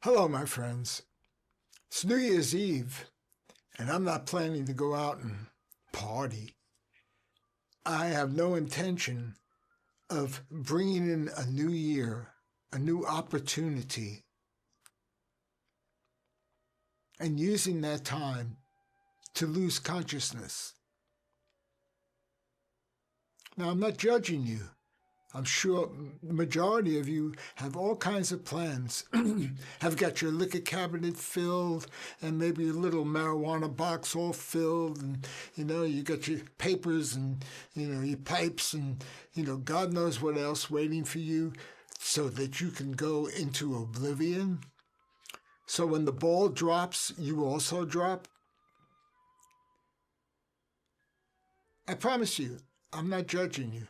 Hello, my friends. It's New Year's Eve, and I'm not planning to go out and party. I have no intention of bringing in a new year, a new opportunity, and using that time to lose consciousness. Now, I'm not judging you. I'm sure the majority of you have all kinds of plans, have got your liquor cabinet filled and maybe your little marijuana box all filled, and, you got your papers and, your pipes and, God knows what else waiting for you so that you can go into oblivion. So when the ball drops, you also drop. I promise you, I'm not judging you.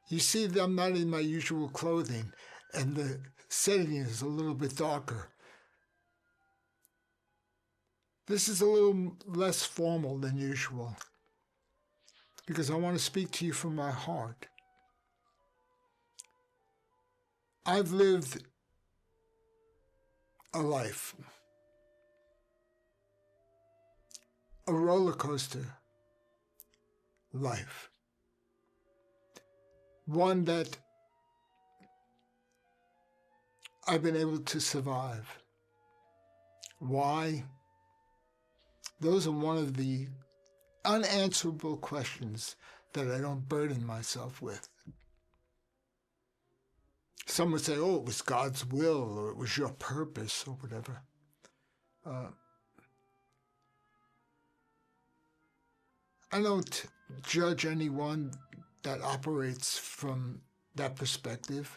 You see that I'm not in my usual clothing, and the setting is a little bit darker. This is a little less formal than usual, because I want to speak to you from my heart. I've lived a life, a roller coaster life. One that I've been able to survive. Why? Those are one of the unanswerable questions that I don't burden myself with. Some would say, oh, it was God's will, or it was your purpose, or whatever. I don't judge anyone that operates from that perspective.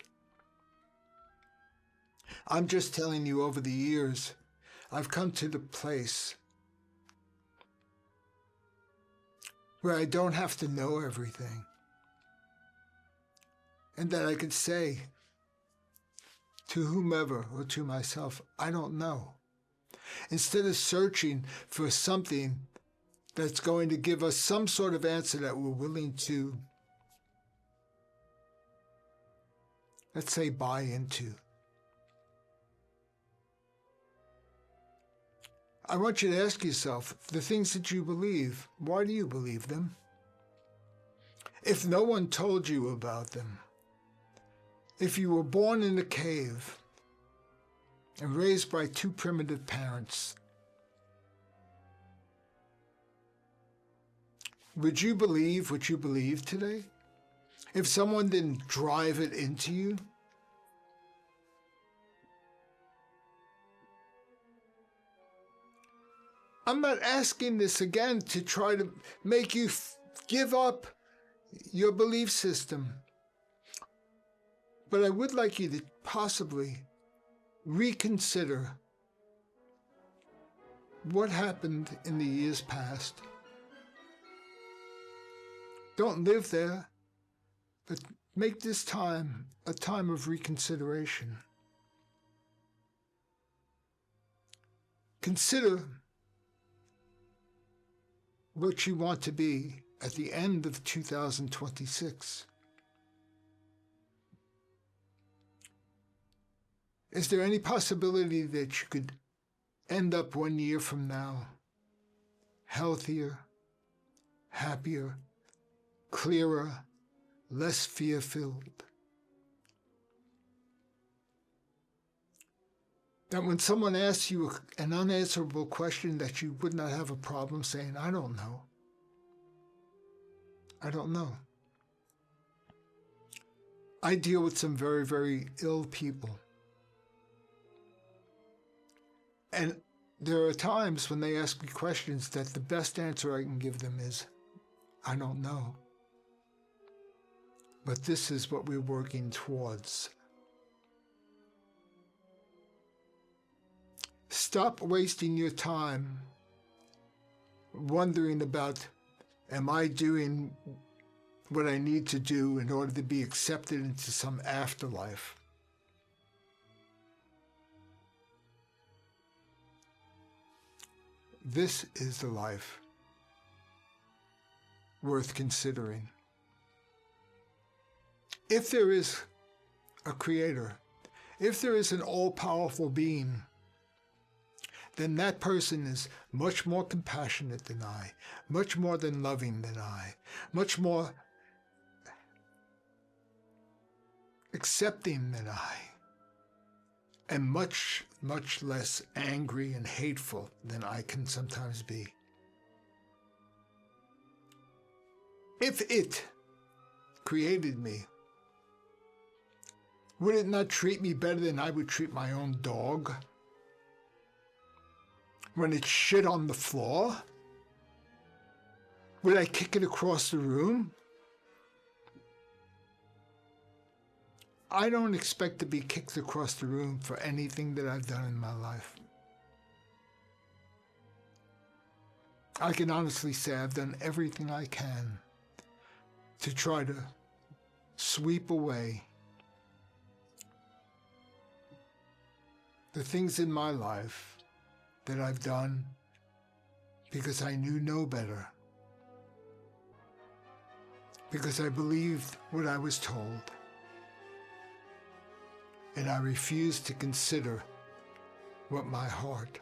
I'm just telling you, over the years, I've come to the place where I don't have to know everything, and that I could say to whomever or to myself, I don't know. Instead of searching for something that's going to give us some sort of answer that we're willing to, let's say, buy into. I want you to ask yourself, the things that you believe, why do you believe them? If no one told you about them, if you were born in a cave and raised by two primitive parents, would you believe what you believe today? If someone didn't drive it into you? I'm not asking this again to try to make you give up your belief system. But I would like you to possibly reconsider what happened in the years past. Don't live there, but make this time a time of reconsideration. Consider what you want to be at the end of 2026. Is there any possibility that you could end up 1 year from now healthier, happier, clearer, less fear-filled? That when someone asks you an unanswerable question, that you would not have a problem saying, I don't know. I don't know. I deal with some very, very ill people. And there are times when they ask me questions that the best answer I can give them is, I don't know. But this is what we're working towards. Stop wasting your time wondering about, am I doing what I need to do in order to be accepted into some afterlife? This is the life worth considering. If there is a creator, if there is an all-powerful being then that person is much more compassionate than I, much more than loving than I, much more accepting than I, and much, much less angry and hateful than I can sometimes be. If it created me, would it not treat me better than I would treat my own dog? When it shit on the floor, would I kick it across the room? I don't expect to be kicked across the room for anything that I've done in my life. I can honestly say I've done everything I can to try to sweep away the things in my life that I've done because I knew no better, because I believed what I was told, and I refused to consider what my heart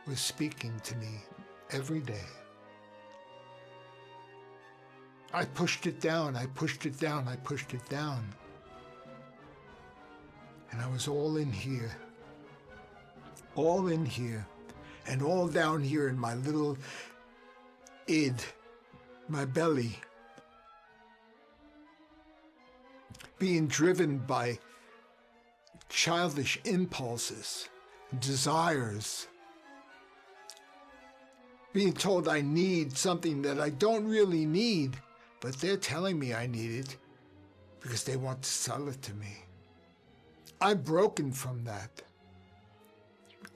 was speaking to me every day. I pushed it down, I pushed it down, I pushed it down. And I was all in here, and all down here in my little id, my belly, being driven by childish impulses, desires, being told I need something that I don't really need, but they're telling me I need it because they want to sell it to me. I've broken from that.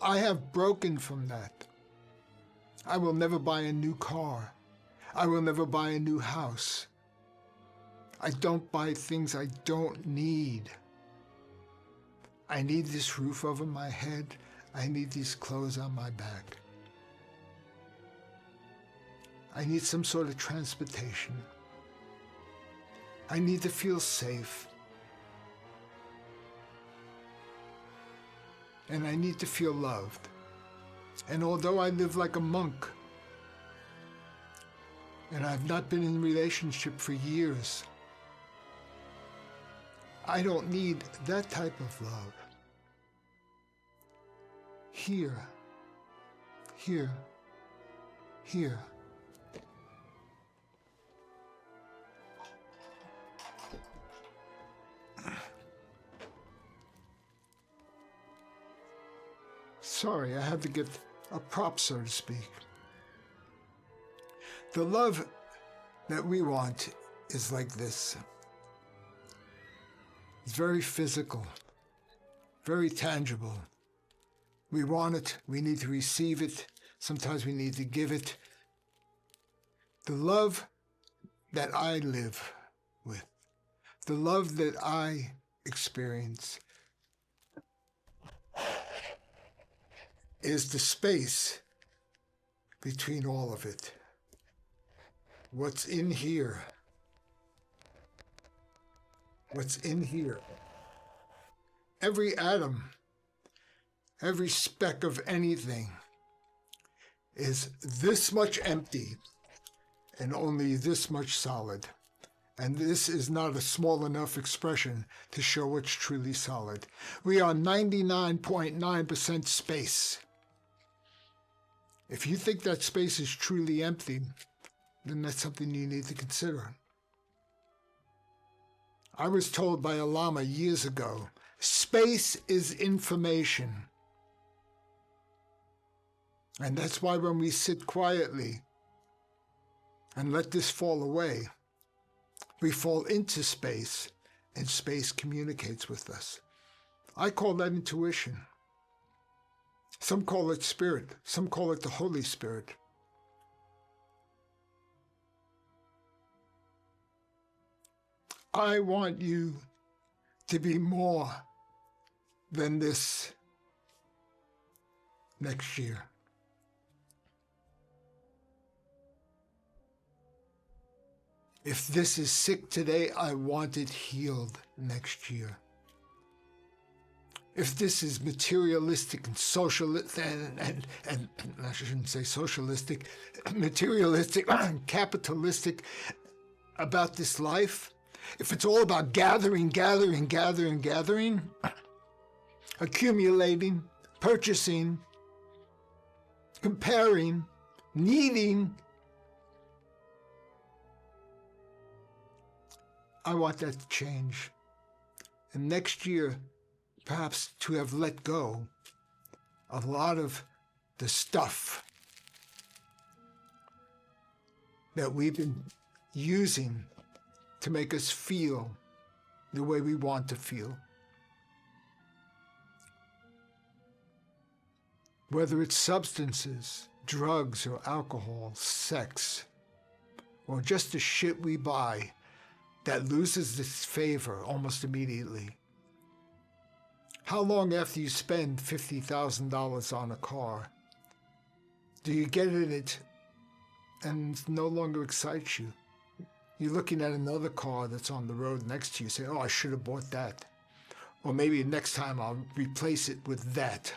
I have broken from that. I will never buy a new car. I will never buy a new house. I don't buy things I don't need. I need this roof over my head. I need these clothes on my back. I need some sort of transportation. I need to feel safe. And I need to feel loved. And although I live like a monk, and I've not been in a relationship for years, I don't need that type of love. Here, here, here. Sorry, I had to get a prop, so to speak. The love that we want is like this. It's very physical, very tangible. We want it, we need to receive it, sometimes we need to give it. The love that I live with, the love that I experience, is the space between all of it. What's in here? What's in here? Every atom, every speck of anything is this much empty and only this much solid. And this is not a small enough expression to show what's truly solid. We are 99.9% space. If you think that space is truly empty, then that's something you need to consider. I was told by a Lama years ago, space is information. And that's why when we sit quietly and let this fall away, we fall into space and space communicates with us. I call that intuition. Some call it spirit. Some call it the Holy Spirit. I want you to be more than this next year. If this is sick today, I want it healed next year. if this is materialistic and socialistic, and I shouldn't say socialistic, materialistic and capitalistic about this life, if it's all about gathering, accumulating, purchasing, comparing, needing, I want that to change. And next year, perhaps to have let go of a lot of the stuff that we've been using to make us feel the way we want to feel. Whether it's substances, drugs or alcohol, sex, or just the shit we buy that loses its favor almost immediately. How long after you spend $50,000 on a car do you get in it and it no longer excites you? You're looking at another car that's on the road next to you, say, oh, I should have bought that. Or maybe next time I'll replace it with that.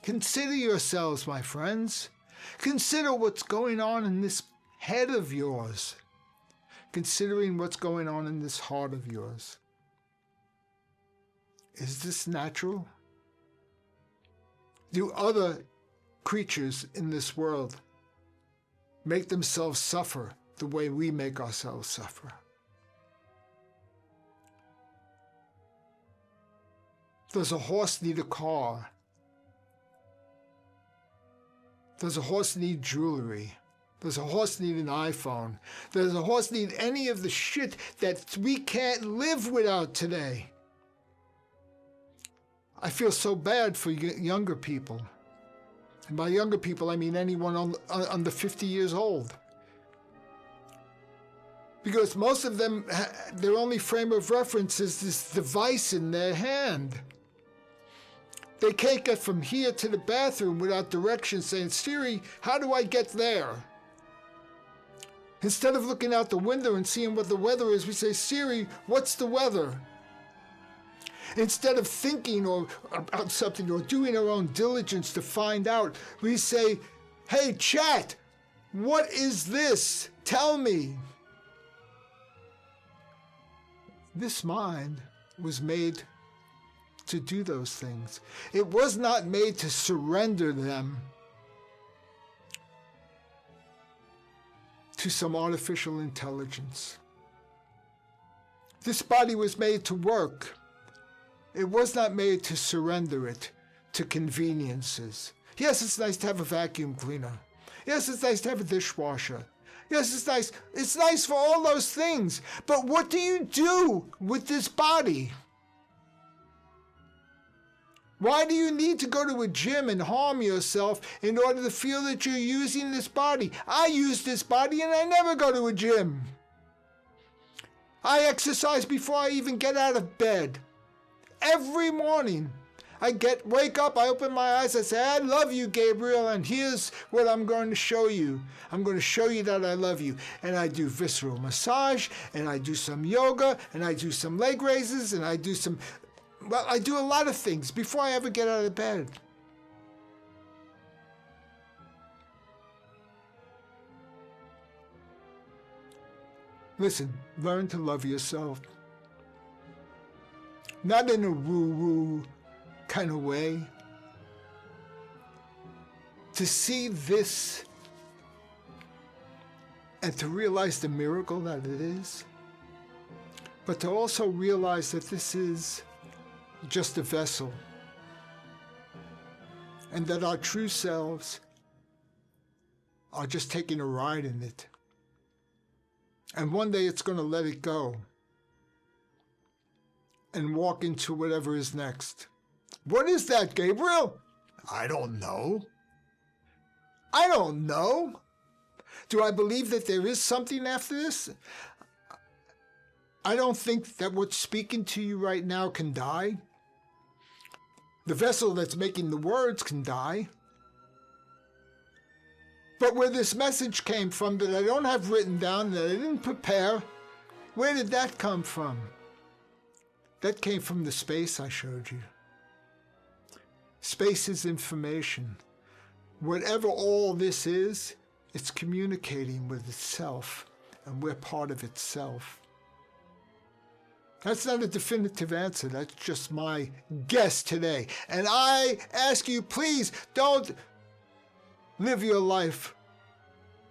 Consider yourselves, my friends. Consider what's going on in this head of yours. Considering what's going on in this heart of yours. Is this natural? Do other creatures in this world make themselves suffer the way we make ourselves suffer? Does a horse need a car? Does a horse need jewelry? Does a horse need an iPhone? Does a horse need any of the shit that we can't live without today? I feel so bad for younger people. And by younger people, I mean anyone under 50 years old. Because most of them, their only frame of reference is this device in their hand. They can't get from here to the bathroom without directions saying, Siri, how do I get there? Instead of looking out the window and seeing what the weather is, we say, Siri, what's the weather? Instead of thinking about something or doing our own diligence to find out, we say, hey, chat, what is this? Tell me. This mind was made to do those things. It was not made to surrender them to some artificial intelligence. This body was made to work. It was not made to surrender it to conveniences. Yes, it's nice to have a vacuum cleaner. Yes, it's nice to have a dishwasher. Yes, it's nice. It's nice for all those things. But what do you do with this body? Why do you need to go to a gym and harm yourself in order to feel that you're using this body? I use this body and I never go to a gym. I exercise before I even get out of bed. Every morning, I wake up, I open my eyes, I say, I love you, Gabriel, and here's what I'm going to show you. I'm going to show you that I love you. And I do visceral massage, and I do some yoga, and I do some leg raises, and I do I do a lot of things before I ever get out of bed. Listen, learn to love yourself. Not in a woo-woo kind of way. To see this and to realize the miracle that it is, but to also realize that this is just a vessel and that our true selves are just taking a ride in it. And one day it's going to let it go and walk into whatever is next. What is that, Gabriel? I don't know. I don't know. Do I believe that there is something after this? I don't think that what's speaking to you right now can die. The vessel that's making the words can die. But where this message came from that I don't have written down, that I didn't prepare, where did that come from? That came from the space I showed you. Space is information. Whatever all this is, it's communicating with itself, and we're part of itself. That's not a definitive answer. That's just my guess today. And I ask you, please don't live your life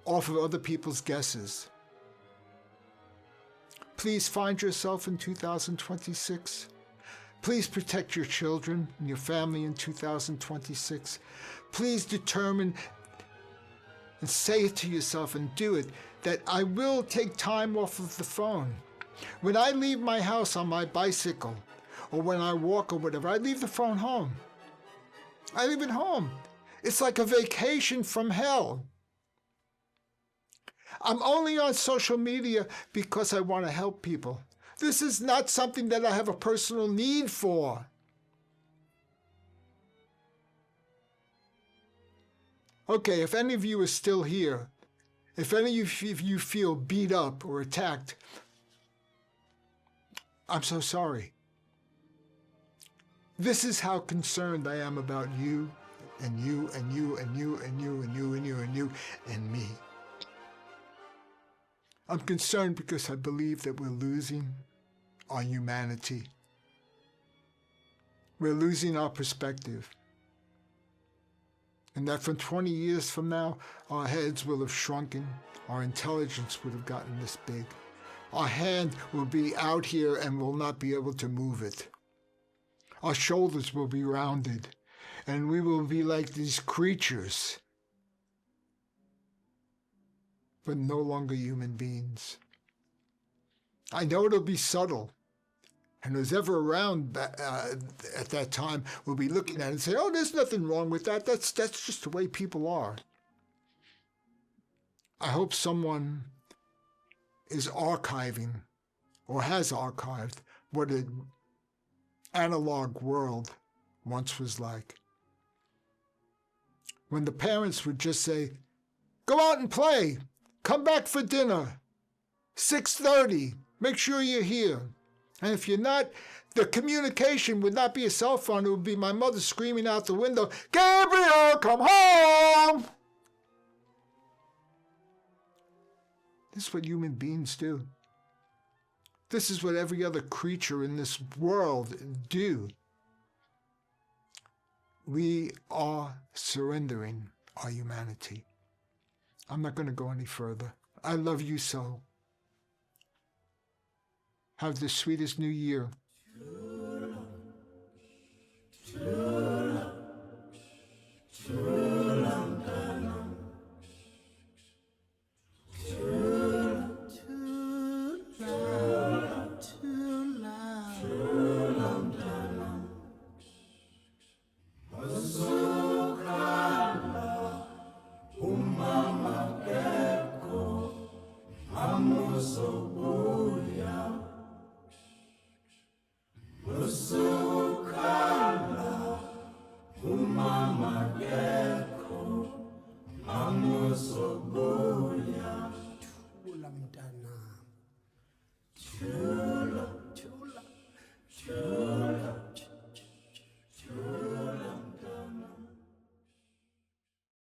off of other people's guesses. Please find yourself in 2026. Please protect your children and your family in 2026. Please determine and say it to yourself and do it, that I will take time off of the phone. When I leave my house on my bicycle, or when I walk or whatever, I leave the phone home. I leave it home. It's like a vacation from hell. I'm only on social media because I want to help people. This is not something that I have a personal need for. Okay, if any of you are still here, if any of you feel beat up or attacked, I'm so sorry. This is how concerned I am about you and you and you and you and you and you and you and you and me. I'm concerned because I believe that we're losing our humanity. We're losing our perspective. And that from 20 years from now, our heads will have shrunken, our intelligence would have gotten this big. Our hand will be out here and will not be able to move it. Our shoulders will be rounded, and we will be like these creatures, but no longer human beings. I know it'll be subtle, and who's ever around at that time will be looking at it and say, oh, there's nothing wrong with that. That's just the way people are. I hope someone is archiving or has archived what an analog world once was like. When the parents would just say, go out and play, come back for dinner, 6:30, make sure you're here. And if you're not, the communication would not be a cell phone, it would be my mother screaming out the window, Gabriel, come home! This is what human beings do. This is what every other creature in this world do. We are surrendering our humanity. I'm not going to go any further. I love you so. Have the sweetest new year. Umama geko, amuso